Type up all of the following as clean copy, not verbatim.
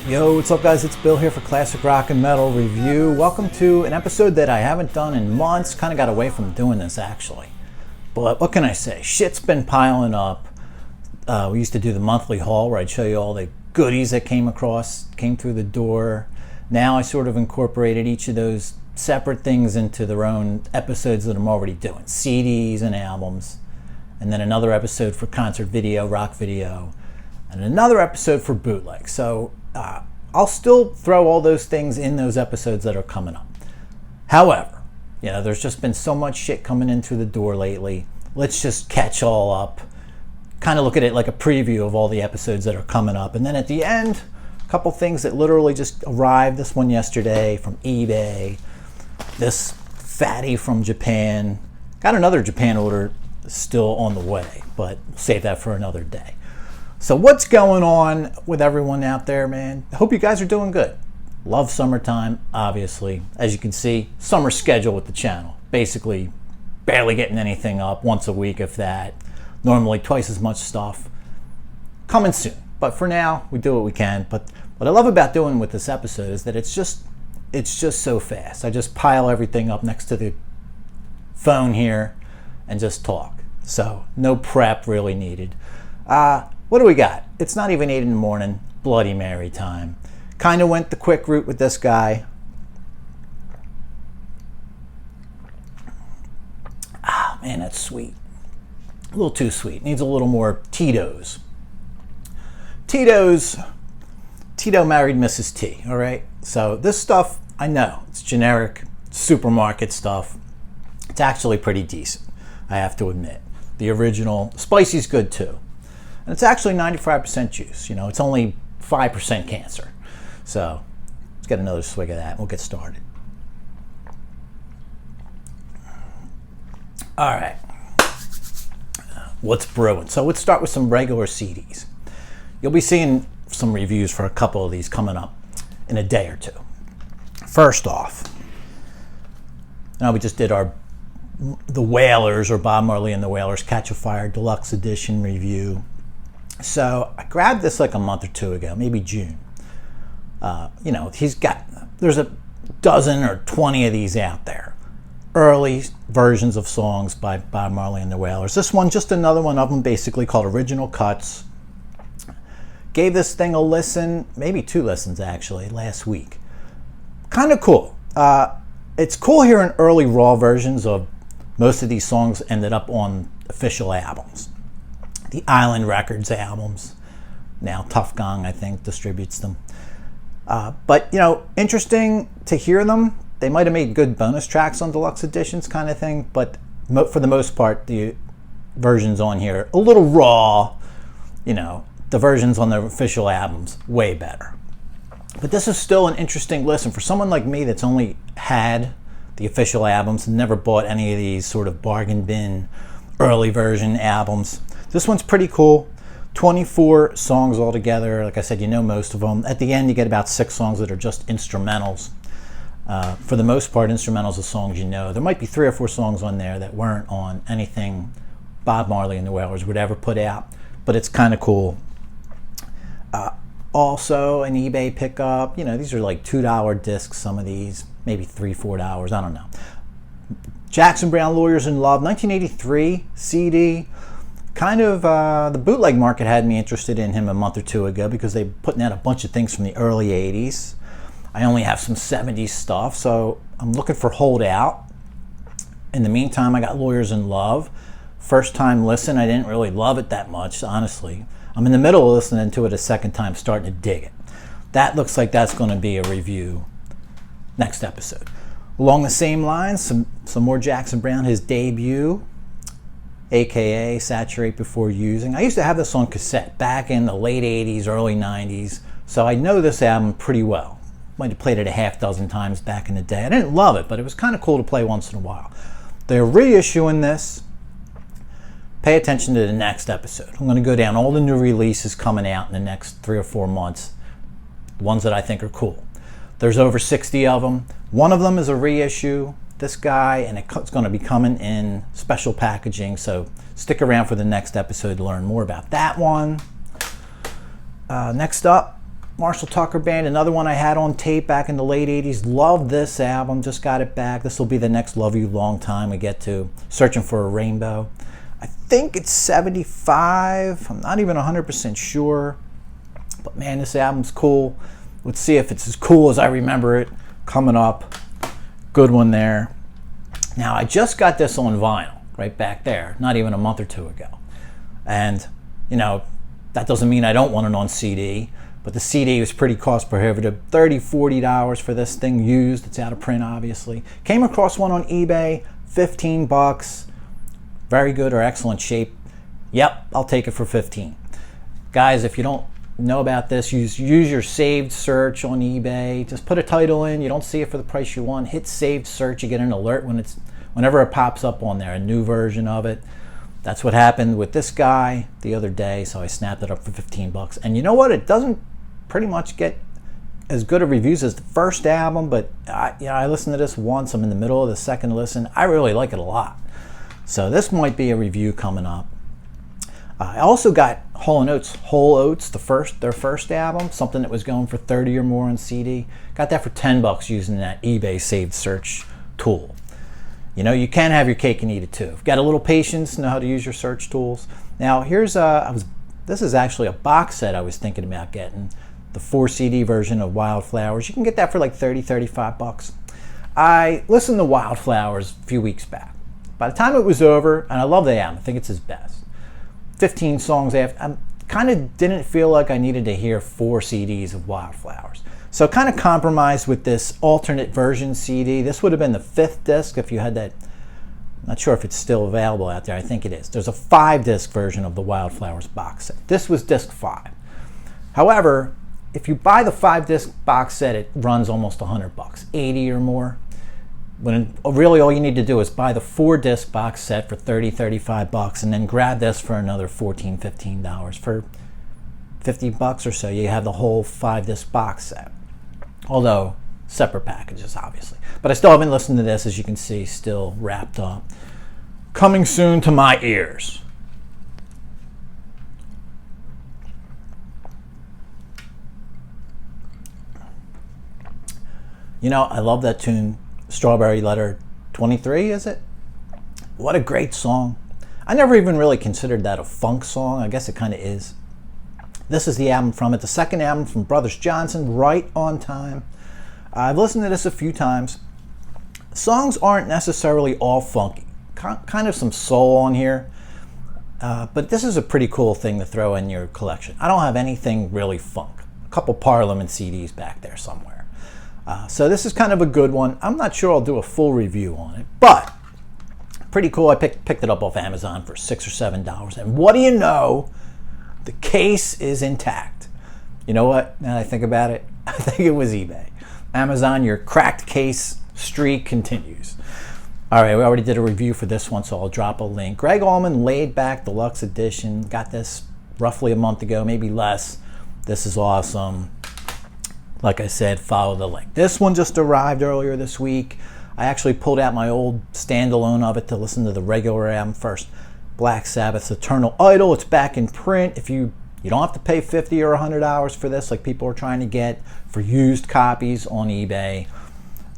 Yo, what's up guys? It's Bill here for Classic Rock and Metal Review. Welcome to an episode that I haven't done in months. Kind of got away from doing this actually. But what can I say? Shit's been piling up. We used to do the monthly haul where I'd show you all the goodies that came through the door. Now I sort of incorporated each of those separate things into their own episodes that I'm already doing. CDs and albums. And then another episode for concert video, rock video. And another episode for bootleg. So I'll still throw all those things in those episodes that are coming up. However, there's just been so much shit coming in through the door lately. Let's just catch all up. Kind of look at it like a preview of all the episodes that are coming up. And then at the end, a couple things that literally just arrived. This one yesterday from eBay. This fatty from Japan. Got another Japan order still on the way, but we'll save that for another day. So what's going on with everyone out there, man? I hope you guys are doing good. Love summertime, obviously. As you can see, summer schedule with the channel. Basically, barely getting anything up, once a week if that. Normally twice as much stuff. Coming soon. But for now, we do what we can. But what I love about doing with this episode is that it's just so fast. I just pile everything up next to the phone here and just talk. So no prep really needed. What do we got? It's not even 8 in the morning. Bloody Mary time. Kind of went the quick route with this guy. Ah, man, that's sweet. A little too sweet. Needs a little more Tito's. Tito married Mrs. T, all right? So this stuff, I know, it's generic supermarket stuff. It's actually pretty decent, I have to admit. The original, spicy's good too. And it's actually 95% juice. It's only 5% cancer. So let's get another swig of that and we'll get started. All right. What's brewing? So let's start with some regular CDs. You'll be seeing some reviews for a couple of these coming up in a day or two. First off, now we just did the Wailers, or Bob Marley and the Wailers Catch a Fire Deluxe Edition review. So I grabbed this like a month or two ago, maybe June. There's a dozen or 20 of these out there. Early versions of songs by Bob Marley and the Wailers. This one, just another one of them, basically called Original Cuts. Gave this thing a listen, maybe 2 listens actually, last week. Kind of cool. It's cool hearing early raw versions of most of these songs ended up on official albums. The Island Records albums. Now Tough Gong, I think, distributes them. But interesting to hear them. They might have made good bonus tracks on deluxe editions kind of thing, but for the most part, the versions on here, a little raw. The versions on the official albums, way better. But this is still an interesting listen. For someone like me that's only had the official albums and never bought any of these sort of bargain bin early version albums, this one's pretty cool. 24 songs altogether. Like I said, most of them. At the end, you get about 6 songs that are just instrumentals. For the most part, instrumentals of songs There might be 3 or 4 songs on there that weren't on anything Bob Marley and the Wailers would ever put out. But it's kind of cool. Also, an eBay pickup. These are like $2 discs, some of these. Maybe $3, $4. I don't know. Jackson Browne, Lawyers in Love, 1983 CD. Kind of the bootleg market had me interested in him a month or two ago because they putting out a bunch of things from the early 80s. I only have some 70s stuff, so I'm looking for Holdout. In the meantime, I got Lawyers in Love. First time listen, I didn't really love it that much, honestly. I'm in the middle of listening to it a second time, starting to dig it. That looks like that's going to be a review next episode. Along the same lines, some more Jackson Browne, his debut, aka Saturate Before Using. I used to have this on cassette back in the late 80s, early 90s, so I know this album pretty well. Might have played it a half dozen times back in the day. I didn't love it, but it was kind of cool to play once in a while. They're reissuing this. Pay attention to the next episode. I'm going to go down all the new releases coming out in the next 3 or 4 months, the ones that I think are cool. There's over 60 of them. One of them is a reissue. This guy, and it's going to be coming in special packaging, so stick around for the next episode to learn more about that one. Next up, Marshall Tucker Band, another one I had on tape back in the late 80s. Love this album, just got it back. This will be the next Love You Long Time we get to. Searching for a Rainbow. I think it's 75. I'm not even 100% sure. But man, this album's cool. Let's see if it's as cool as I remember it. Coming up. Good one there. Now, I just got this on vinyl, right back there, not even a month or two ago. And, you know, that doesn't mean I don't want it on CD. But the CD was pretty cost prohibitive. $30, $40 for this thing used. It's out of print, obviously. Came across one on eBay, 15 bucks. Very good or excellent shape. Yep, I'll take it for 15. Guys, if you don't know about this, use your saved search on eBay. Just put a title in. You don't see it for the price you want. Hit saved search. You get an alert whenever it pops up on there, a new version of it. That's what happened with this guy the other day, so I snapped it up for 15 bucks. And you know what? It doesn't pretty much get as good of reviews as the first album, but I listened to this once. I'm in the middle of the second listen. I really like it a lot. So this might be a review coming up. I also got Whole Oats, their first album, something that was going for 30 or more on CD. Got that for 10 bucks using that eBay saved search tool. You know, you can have your cake and eat it too. If you've got a little patience, know how to use your search tools. Now, here's this is actually a box set I was thinking about getting, the 4 CD version of Wildflowers. You can get that for like 30, 35 bucks. I listened to Wildflowers a few weeks back. By the time it was over, and I love the album, I think it's his best. 15 songs after, I kind of didn't feel like I needed to hear 4 CDs of Wildflowers. So I kind of compromised with this alternate version CD. This would have been the 5th disc if you had that. I'm not sure if it's still available out there. I think it is. There's a 5-disc version of the Wildflowers box set. This was disc 5. However, if you buy the 5-disc box set, it runs almost 100 bucks, 80 or more. When really all you need to do is buy the 4-disc box set for 30, 35 bucks, and then grab this for another $14, $15 for 50 bucks or so. You have the whole 5-disc box set. Although separate packages, obviously. But I still haven't listened to this, as you can see, still wrapped up. Coming soon to my ears. You know, I love that tune, Strawberry Letter 23, is it? What a great song. I never even really considered that a funk song. I guess it kind of is. This is the album from it, the second album from Brothers Johnson, Right on Time. I've listened to this a few times. Songs aren't necessarily all funky. Kind of some soul on here. But this is a pretty cool thing to throw in your collection. I don't have anything really funk. A couple Parliament CDs back there somewhere. So this is kind of a good one. I'm not sure I'll do a full review on it, but pretty cool. I picked it up off Amazon for $6 or $7. And what do you know? The case is intact. You know what? Now that I think about it, I think it was eBay. Amazon, your cracked case streak continues. All right, we already did a review for this one, so I'll drop a link. Greg Allman, Laid Back Deluxe Edition. Got this roughly a month ago, maybe less. This is awesome. Like I said, follow the link. This one just arrived earlier this week. I actually pulled out my old standalone of it to listen to the regular album first. Black Sabbath's Eternal Idol. It's back in print. If you don't have to pay $50 or $100 for this like people are trying to get for used copies on eBay.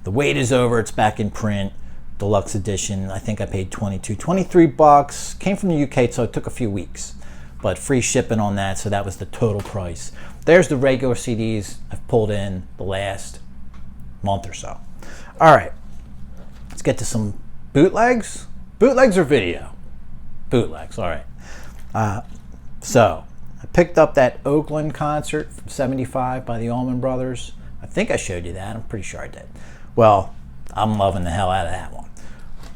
The wait is over. It's back in print. Deluxe edition. I think I paid $23. Came from the UK, so it took a few weeks. But free shipping on that, so that was the total price. There's the regular CDs I've pulled in the last month or so. All right. Let's get to some bootlegs. Bootlegs or video? Bootlegs, all right. So I picked up that Oakland concert from '75 by the Allman Brothers. I think I showed you that. I'm pretty sure I did. Well, I'm loving the hell out of that one.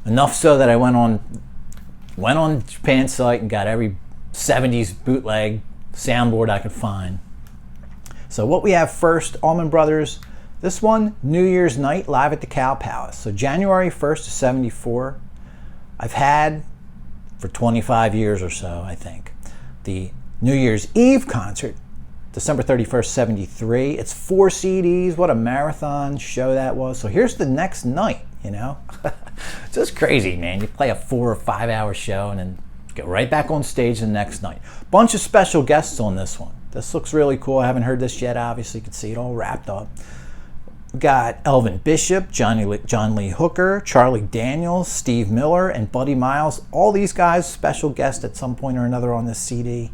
Enough so that I went on Japan's site and got every '70s bootleg soundboard I could find. So what we have first, Allman Brothers. This one, New Year's Night live at the Cow Palace. So January 1st of '74. I've had for 25 years or so, I think, the New Year's Eve concert, December 31st, '73. It's 4 CDs. What a marathon show that was. So here's the next night, you know. It's just crazy, man. You play a 4 or 5 hour show and then go right back on stage the next night. Bunch of special guests on this one. This looks really cool. I haven't heard this yet. Obviously, you can see it all wrapped up. We got Elvin Bishop, John Lee Hooker, Charlie Daniels, Steve Miller, and Buddy Miles. All these guys special guests at some point or another on this CD,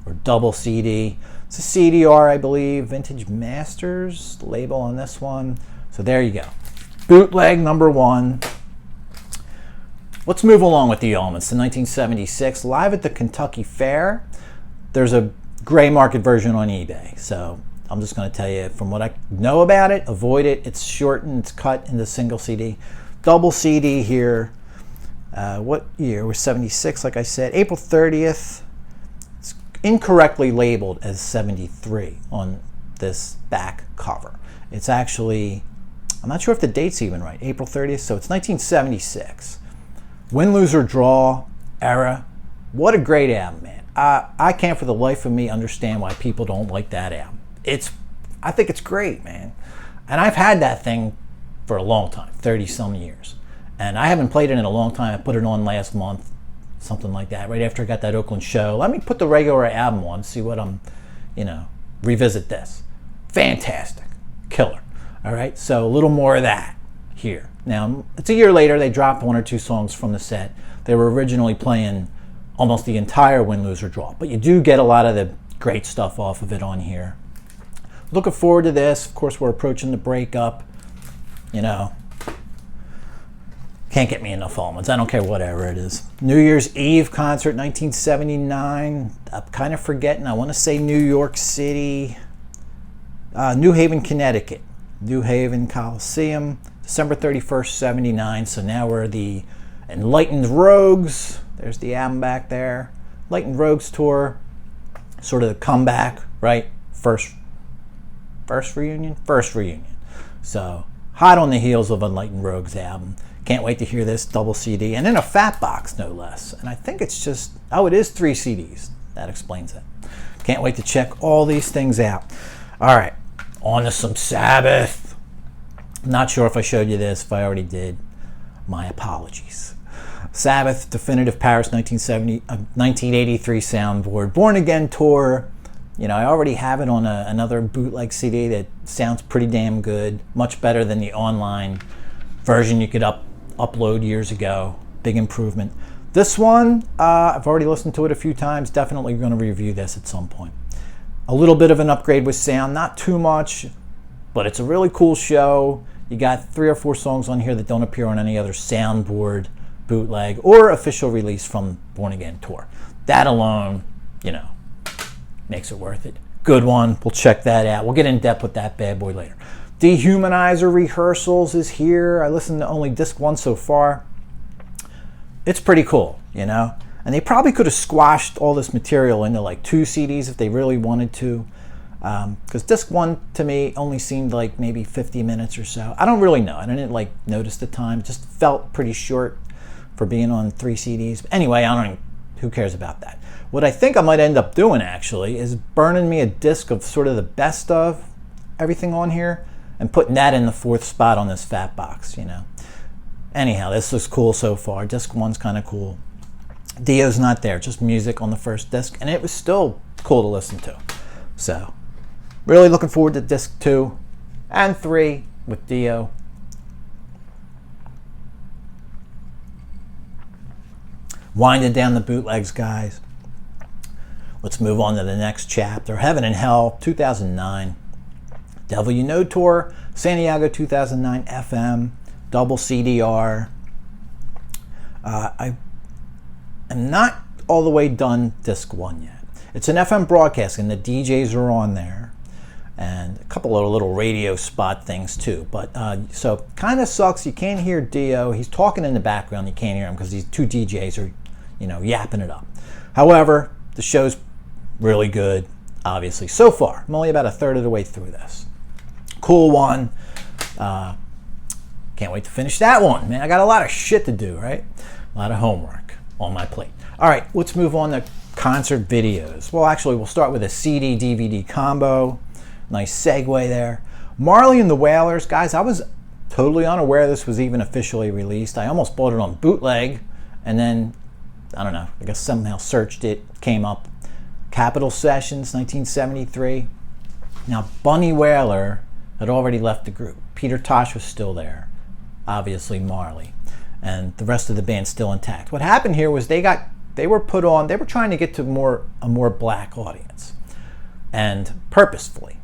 or double CD. It's a CDR, I believe. Vintage Masters label on this one. So there you go. Bootleg number 1. Let's move along with the elements. In 1976, live at the Kentucky Fair. There's a gray market version on eBay. So I'm just going to tell you from what I know about it, avoid it. It's shortened, it's cut into single CD. Double CD here. What year? We're 76, like I said. April 30th. It's incorrectly labeled as 73 on this back cover. It's actually, I'm not sure if the date's even right, April 30th, so it's 1976. Win, lose, or draw era. What a great album, man. I can't for the life of me understand why people don't like that album. I think it's great, man. And I've had that thing for a long time, 30-some years. And I haven't played it in a long time. I put it on last month, something like that, right after I got that Oakland show. Let me put the regular album on, see what revisit this. Fantastic. Killer. All right, so a little more of that here. Now, it's a year later. They dropped 1 or 2 songs from the set. They were originally playing almost the entire Win, Lose, or Draw. But you do get a lot of the great stuff off of it on here. Looking forward to this. Of course, we're approaching the breakup. Can't get me enough elements. I don't care whatever it is. New Year's Eve concert, 1979. I'm kind of forgetting. I want to say New York City. New Haven, Connecticut. New Haven Coliseum. December 31st, 79. So now we're the Enlightened Rogues. There's the album back there. Enlightened Rogues tour. Sort of the comeback, right? First reunion? First reunion. So, hot on the heels of Enlightened Rogues album. Can't wait to hear this double CD. And in a fat box, no less. And I think it's just, it is 3 CDs. That explains it. Can't wait to check all these things out. All right, on to some Sabbath. Not sure if I showed you this. If I already did, my apologies. Sabbath, Definitive Paris 1983 soundboard. Born Again tour. I already have it on another bootleg CD that sounds pretty damn good. Much better than the online version you could upload years ago. Big improvement. This one, I've already listened to it a few times. Definitely going to review this at some point. A little bit of an upgrade with sound. Not too much, but it's a really cool show. You got 3 or 4 songs on here that don't appear on any other soundboard, bootleg, or official release from Born Again tour. That alone, makes it worth it. Good one. We'll check that out. We'll get in depth with that bad boy later. Dehumanizer Rehearsals is here. I listened to only disc 1 so far. It's pretty cool, And they probably could have squashed all this material into like 2 CDs if they really wanted to. Because disc 1 to me only seemed like maybe 50 minutes or so. I don't really know. I didn't notice the time. It just felt pretty short for being on 3 CDs. But anyway, who cares about that? What I think I might end up doing actually is burning me a disc of sort of the best of everything on here and putting that in the 4th spot on this fat box, Anyhow, this looks cool so far. Disc 1's kind of cool. Dio's not there, just music on the first disc, and it was still cool to listen to. So, really looking forward to disc 2 and 3 with Dio. Winding down the bootlegs, guys. Let's move on to the next chapter. Heaven and Hell, 2009. Devil You Know Tour, Santiago 2009 FM, double CDR. I am not all the way done disc 1 yet. It's an FM broadcast and the DJs are on there. And a couple of little radio spot things too. But so kind of sucks. You can't hear Dio. He's talking in the background. You can't hear him because these 2 DJs are, yapping it up. However, the show's really good, obviously. So far, I'm only about a third of the way through this. Cool one. Can't wait to finish that one, man. I got a lot of shit to do, right? A lot of homework on my plate. All right, let's move on to concert videos. Well, actually, we'll start with a CD-DVD combo. Nice segue there. Marley and the Wailers. Guys, I was totally unaware this was even officially released. I almost bought it on bootleg, and then, I don't know, I guess somehow searched it, came up. Capitol Sessions, 1973. Now, Bunny Wailer had already left the group. Peter Tosh was still there, obviously Marley, and the rest of the band still intact. What happened here was they were put on, they were trying to get to a more black audience, and purposefully,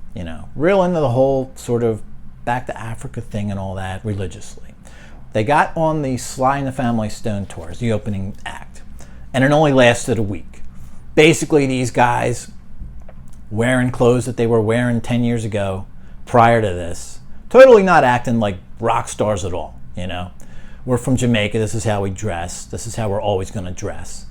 real into the whole sort of back to Africa thing and all that religiously. They got on the Sly and the Family Stone tour as the opening act, and it only lasted a week. Basically, these guys wearing clothes that they were wearing 10 years ago prior to this, totally not acting like rock stars at all. We're from Jamaica, this is how we dress, this is how we're always going to dress.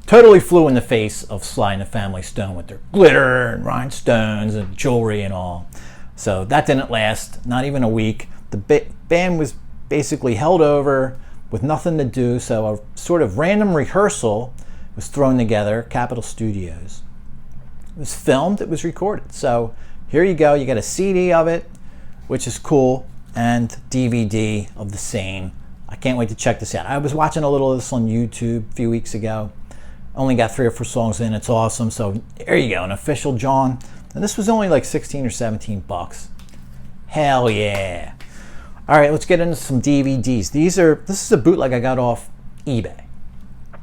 Totally flew in the face of Sly and the Family Stone with their glitter and rhinestones and jewelry and all. So that didn't last, not even a week. The band was basically held over with nothing to do, so a sort of random rehearsal was thrown together, Capitol Studios. It was filmed, it was recorded. So here you go, you get a CD of it, which is cool, and DVD of the same. I can't wait to check this out. I was watching a little of this on YouTube a few weeks ago. Only got 3 or 4 songs in, it's awesome. So there you go, an official John. And this was only like 16 or 17 bucks. Hell yeah. All right, let's get into some DVDs. This is a bootleg I got off eBay.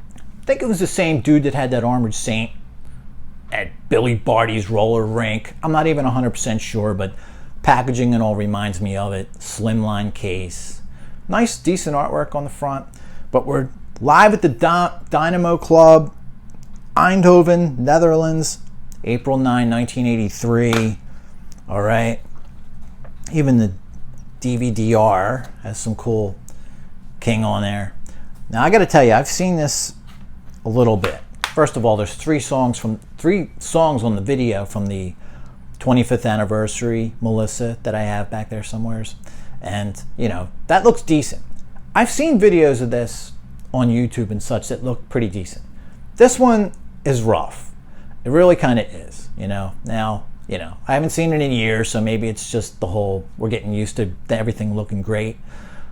I think it was the same dude that had that Armored Saint at Billy Barty's roller rink. I'm not even 100% sure, but packaging and all reminds me of it. Slimline case. Nice, decent artwork on the front. But we're live at the Dynamo Club, Eindhoven, Netherlands, April 9, 1983. All right. Even the DVD-R has some cool King on there. Now, I got to tell you, I've seen this a little bit. First of all, there's 3 songs on the video from the 25th anniversary Melissa that I have back there somewheres. And, that looks decent. I've seen videos of this on YouTube and such that look pretty decent. This one is rough. It really kind of is, Now, I haven't seen it in years, so maybe it's just the whole, we're getting used to everything looking great.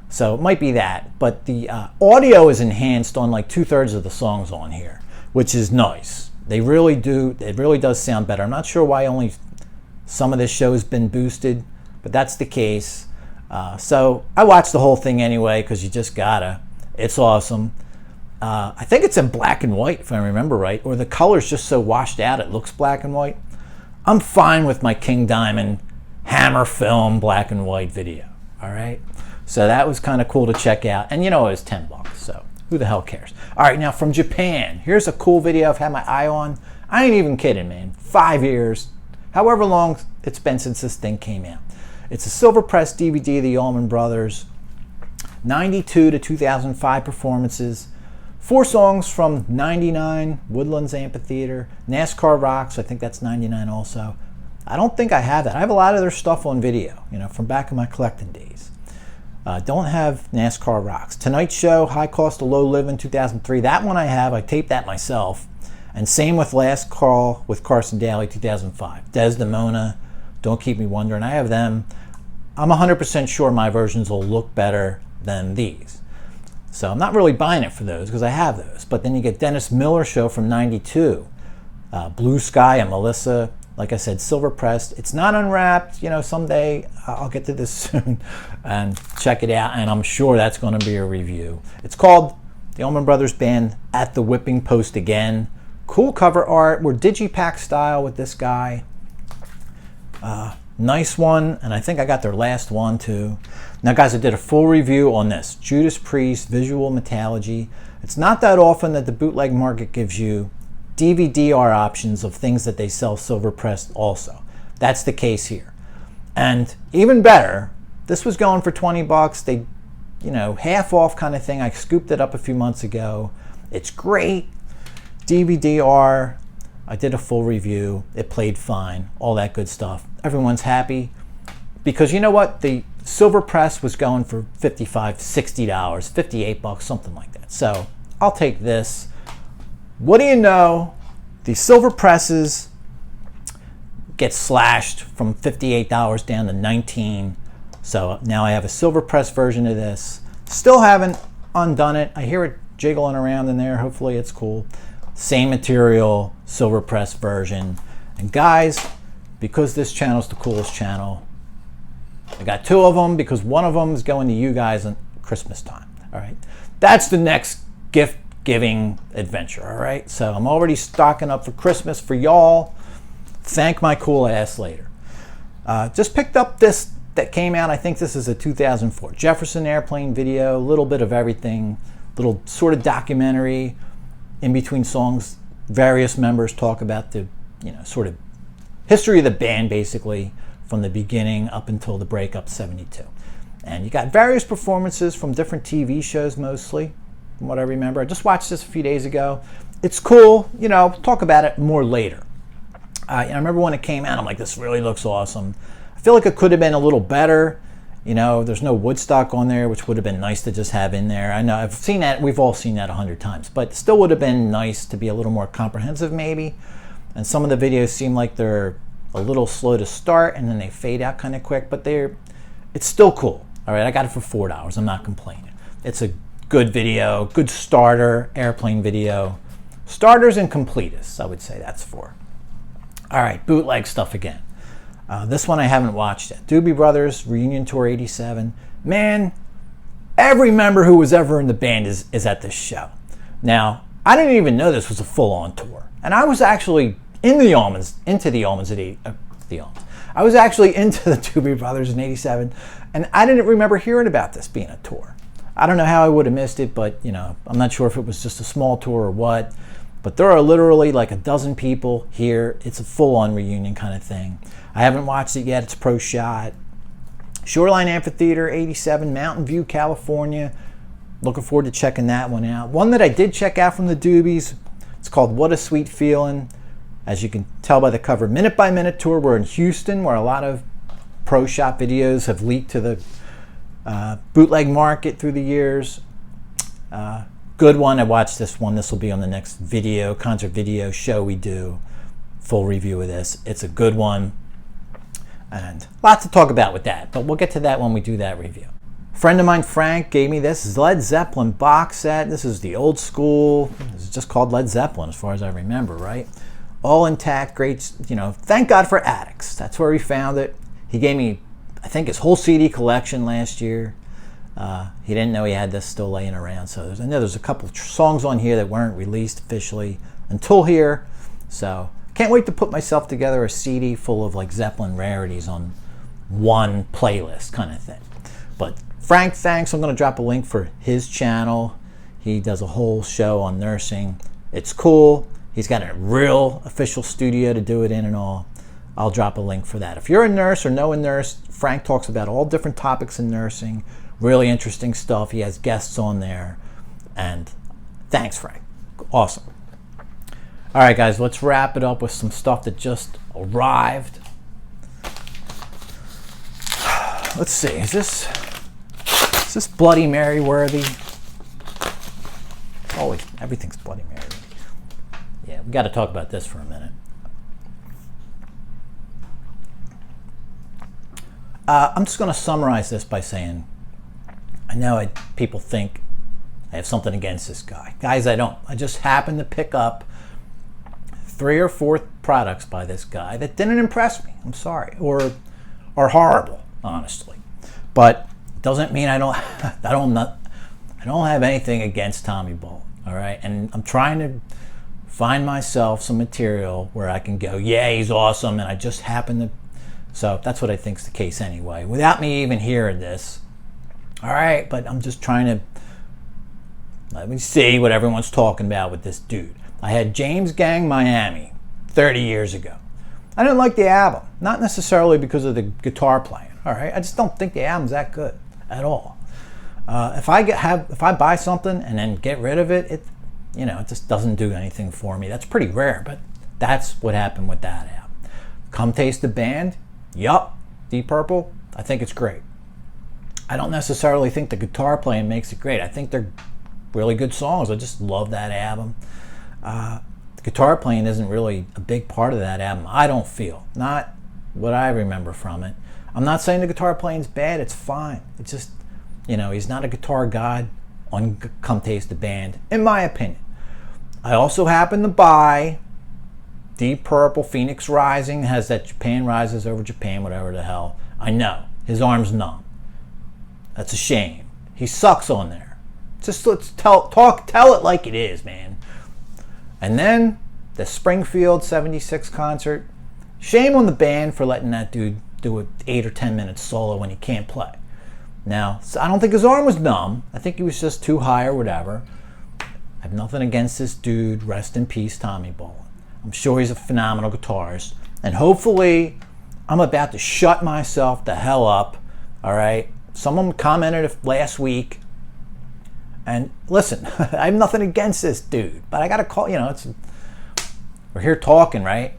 So it might be that. But the audio is enhanced on like 2/3 of the songs on here, which is nice. It really does sound better. I'm not sure why only some of this show has been boosted, but that's the case. So I watched the whole thing anyway because you just gotta. It's awesome. I think it's in black and white if I remember right, or the color's just so washed out it looks black and white. I'm fine with my King Diamond Hammer film black and white video. All right. So that was kind of cool to check out. And it was 10 bucks. So who the hell cares? All right. Now from Japan, here's a cool video I've had my eye on. I ain't even kidding, man. 5 years, however long it's been since this thing came out. It's a silver press DVD of the Allman Brothers, 92 to 2005 performances. 4 songs from 99, Woodlands Amphitheater, NASCAR Rocks, I think that's 99 also. I don't think I have that. I have a lot of their stuff on video, from back in my collecting days. Don't have NASCAR Rocks. Tonight Show, High Cost of Low Living, 2003. That one I have. I taped that myself. And same with Last Call with Carson Daly, 2005. Desdemona, Don't Keep Me Wondering. I have them. I'm 100% sure my versions will look better than these. So I'm not really buying it for those because I have those. But then you get Dennis Miller Show from 92. Blue Sky and Melissa. Like I said, silver pressed. It's not unwrapped. Someday I'll get to this soon and check it out. And I'm sure that's going to be a review. It's called the Allman Brothers Band at the Whipping Post Again. Cool cover art. We're digipack style with this guy. Nice one. And I think I got their last one too. Now, guys, I did a full review on this. Judas Priest, Visual Metallurgy. It's not that often that the bootleg market gives you DVD-R options of things that they sell silver pressed also. That's the case here. And even better, this was going for 20 bucks. They, half off kind of thing. I scooped it up a few months ago. It's great. DVD-R. I did a full review. It played fine. All that good stuff. Everyone's happy. Because you know what? The silver press was going for $55, $60, 58 bucks, something like that. So I'll take this. What do you know? The silver presses get slashed from $58 down to $19. So now I have a silver press version of this. Still haven't undone it. I hear it jiggling around in there. Hopefully it's cool. Same material, silver press version. And guys, because this channel is the coolest channel, I got 2 of them because one of them is going to you guys at Christmas time. All right, that's the next gift giving adventure. All right, so I'm already stocking up for Christmas for y'all. Thank my cool ass later. Just picked up this that came out. I think this is a 2004 Jefferson Airplane video. A little bit of everything, little sort of documentary. In between songs, various members talk about the, sort of history of the band, basically from the beginning up until the breakup, 72. And you got various performances from different TV shows, mostly, from what I remember. I just watched this a few days ago. It's cool. Talk about it more later. I remember when it came out, I'm like, this really looks awesome. I feel like it could have been a little better. There's no Woodstock on there, which would have been nice to just have in there. I know I've seen that. We've all seen that 100 times, but still would have been nice to be a little more comprehensive, maybe. And some of the videos seem like they're a little slow to start and then they fade out kind of quick, but it's still cool. All right, I got it for $4. I'm not complaining. It's a good video, good starter, airplane video. Starters and completists, I would say that's for. All right, bootleg stuff again. This one I haven't watched yet. Doobie Brothers Reunion Tour 87. Man, every member who was ever in the band is at this show. Now, I didn't even know this was a full-on tour. And I was actually into the Allmans I was actually into the Doobie Brothers in 87, and I didn't remember hearing about this being a tour. I don't know how I would have missed it, but I'm not sure if it was just a small tour or what. But there are literally like a dozen people here. It's a full-on reunion kind of thing. I haven't watched it yet. It's pro shot. Shoreline Amphitheater, 87, Mountain View, California. Looking forward to checking that one out. One that I did check out from the Doobies, it's called What a Sweet Feeling. As you can tell by the cover, Minute by Minute tour. We're in Houston, where a lot of pro shop videos have leaked to the bootleg market through the years. Good one. I watched this one. This will be on the next concert video show we do. Full review of this. It's a good one. And lots to talk about with that, but we'll get to that when we do that review. A friend of mine, Frank, gave me this Led Zeppelin box set. This is the old school. This is just called Led Zeppelin as far as I remember, right? All intact, great, thank God for addicts. That's where he found it. He gave me, I think, his whole CD collection last year. He didn't know he had this still laying around. So I know there's a couple of songs on here that weren't released officially until here. So can't wait to put myself together a CD full of like Zeppelin rarities on one playlist kind of thing. But Frank, thanks. I'm going to drop a link for his channel. He does a whole show on nursing. It's cool. He's got a real official studio to do it in and all. I'll drop a link for that. If you're a nurse or know a nurse, Frank talks about all different topics in nursing. Really interesting stuff. He has guests on there. And thanks, Frank. Awesome. All right, guys, let's wrap it up with some stuff that just arrived. Let's see. Is this Bloody Mary worthy? Always, everything's Bloody Mary. Yeah, we got to talk about this for a minute. I'm just going to summarize this by saying, I know people think I have something against this guy. Guys, I don't. I just happened to pick up 3 or 4 products by this guy that didn't impress me. I'm sorry, or are horrible, honestly. But it doesn't mean I don't have anything against Tommy Bolt. All right, and I'm trying to find myself some material where I can go, yeah, he's awesome, and I just happen to. So that's what I think's the case anyway. Without me even hearing this. All right, but I'm just trying to let me see what everyone's talking about with this dude. I had James Gang Miami 30 years ago. I didn't like the album, not necessarily because of the guitar playing. All right, I just don't think the album's that good at all. If I buy something and then get rid of it, it just doesn't do anything for me. That's pretty rare, but that's what happened with that album. Come Taste the Band, yup, Deep Purple, I think it's great. I don't necessarily think the guitar playing makes it great. I think they're really good songs. I just love that album. The guitar playing isn't really a big part of that album, I don't feel. Not what I remember from it. I'm not saying the guitar playing's bad, it's fine. It's just, he's not a guitar god on Come Taste the Band, in my opinion. I also happen to buy Deep Purple Phoenix Rising. Has that Japan Rises Over Japan, whatever the hell. I know. His arm's numb. That's a shame. He sucks on there. Just let's tell it like it is, man. And then the Springfield 76 concert. Shame on the band for letting that dude do an 8 or 10 minute solo when he can't play. Now, I don't think his arm was numb. I think he was just too high or whatever. I have nothing against this dude. Rest in peace, Tommy Bolin. I'm sure he's a phenomenal guitarist. And hopefully, I'm about to shut myself the hell up. All right? Someone commented last week. And listen, I have nothing against this dude. But I got to call, we're here talking, right?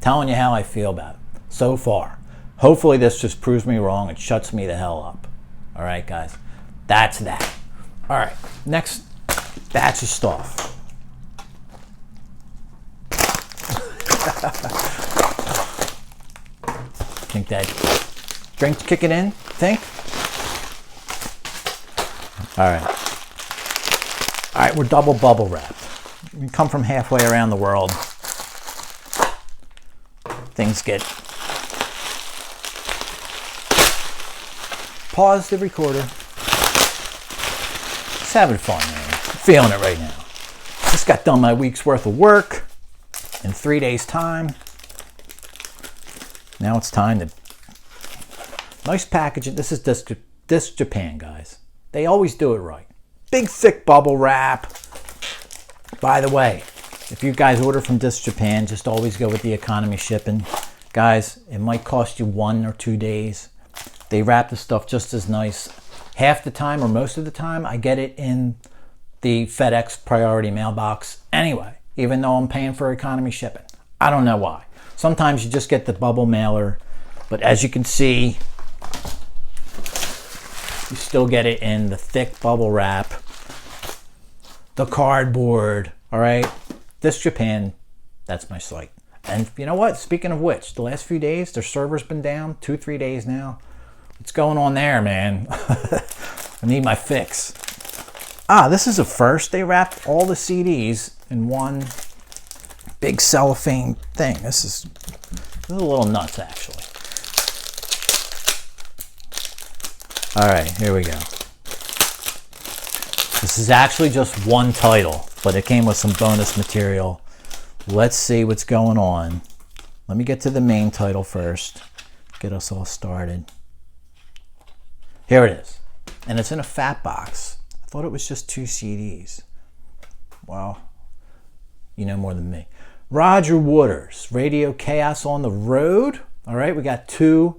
Telling you how I feel about it so far. Hopefully, this just proves me wrong and shuts me the hell up. All right, guys. That's that. All right. Next batch of stuff. Think that drink's kicking in? Think? All right. All right, we're double bubble wrapped. We come from halfway around the world. Things get... Pause the recorder. Just having fun, man. I'm feeling it right now. Just got done my week's worth of work in 3 days' time. Now it's time to... Nice packaging. This is Disc Japan, guys. They always do it right. Big, thick bubble wrap. By the way, if you guys order from Disc Japan, just always go with the economy shipping. Guys, it might cost you 1 or 2 days. They wrap the stuff just as nice. Half the time or most of the time, I get it in the FedEx priority mailbox anyway, even though I'm paying for economy shipping. I don't know why. Sometimes you just get the bubble mailer, but as you can see, you still get it in the thick bubble wrap, the cardboard, all right? Disc Japan, that's my site. And you know what? Speaking of which, the last few days, their server's been down 2-3 days now. What's going on there, man? I need my fix. This is a first. They wrapped all the CDs in one big cellophane thing. This is a little nuts, actually. All right, here we go. This is actually just one title, but it came with some bonus material. Let's see what's going on. Let me get to the main title first. Get us all started. Here it is. And it's in a fat box. I thought it was just 2 CDs. Well, you know more than me. Roger Waters, Radio Chaos on the Road. All right, we got 2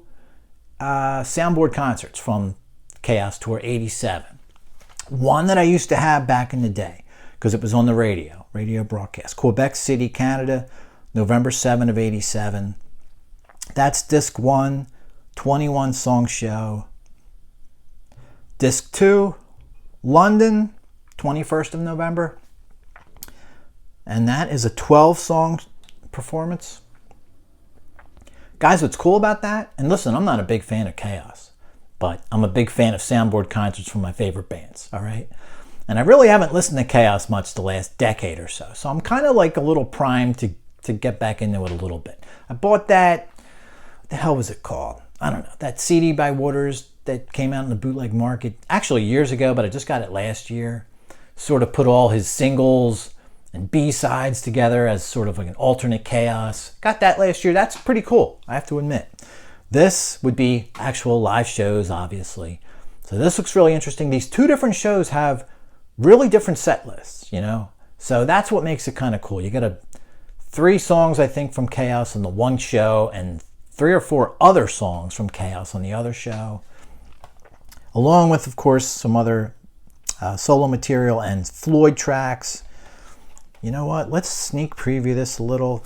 soundboard concerts from Chaos Tour 87. One that I used to have back in the day because it was on the radio broadcast. Quebec City, Canada, November 7 of 87. That's disc 1, 21 song show. Disc 2, London, 21st of November. And that is a 12-song performance. Guys, what's cool about that, and listen, I'm not a big fan of Chaos, but I'm a big fan of soundboard concerts from my favorite bands, all right? And I really haven't listened to Chaos much the last decade or so, so I'm kind of like a little primed to get back into it a little bit. I bought that, what the hell was it called? I don't know, that CD by Waters that came out in the bootleg market actually years ago, but I just got it last year. Sort of put all his singles and B-sides together as sort of like an alternate Chaos. Got that last year. That's pretty cool, I have to admit. This would be actual live shows, obviously. So this looks really interesting. These 2 different shows have really different set lists, So that's what makes it kind of cool. You got 3 songs, I think, from Chaos on the one show and 3 or 4 other songs from Chaos on the other show. Along with, of course, some other solo material and Floyd tracks. You know what? Let's sneak preview this a little.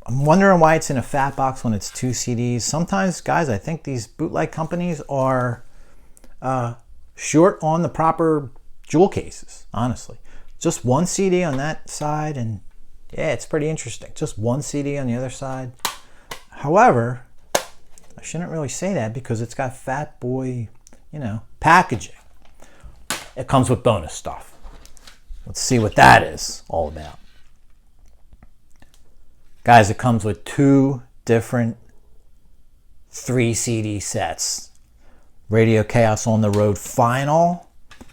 I'm wondering why it's in a fat box when it's 2 CDs. Sometimes, guys, I think these bootleg companies are short on the proper jewel cases, honestly. Just 1 CD on that side, and yeah, it's pretty interesting. Just 1 CD on the other side. However, I shouldn't really say that because it's got fat boy, packaging. It comes with bonus stuff. Let's see what that is all about. Guys, it comes with 2 different 3 CD sets. Radio Chaos on the Road Final.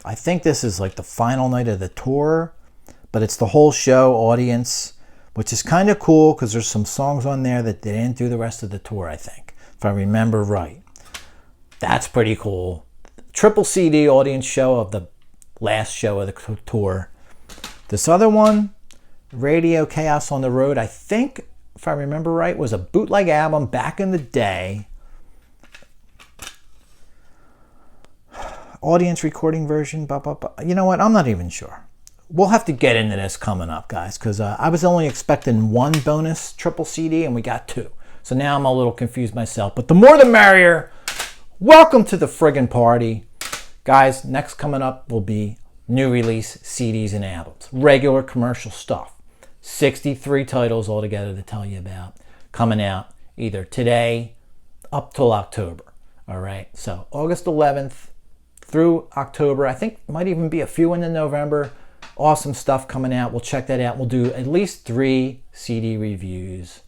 I think this is like the final night of the tour, but it's the whole show audience, which is kind of cool because there's some songs on there that they didn't do the rest of the tour, I think, if I remember right. That's pretty cool. Triple CD audience show of the last show of the tour. This other one, Radio Chaos on the Road, I think, if I remember right, was a bootleg album back in the day. Audience recording version, blah, blah, blah. You know what? I'm not even sure. We'll have to get into this coming up, guys, because I was only expecting 1 bonus triple CD and we got 2. So now I'm a little confused myself, but the more the merrier. Welcome to the friggin' party. Guys, next coming up will be new release CDs and albums. Regular commercial stuff. 63 titles altogether to tell you about. Coming out either today up till October. All right, so August 11th through October. I think might even be a few into November. Awesome stuff coming out. We'll check that out. We'll do at least 3 CD reviews.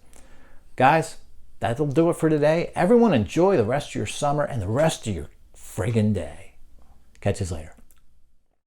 Guys, that'll do it for today. Everyone enjoy the rest of your summer and the rest of your friggin' day. Catch us later.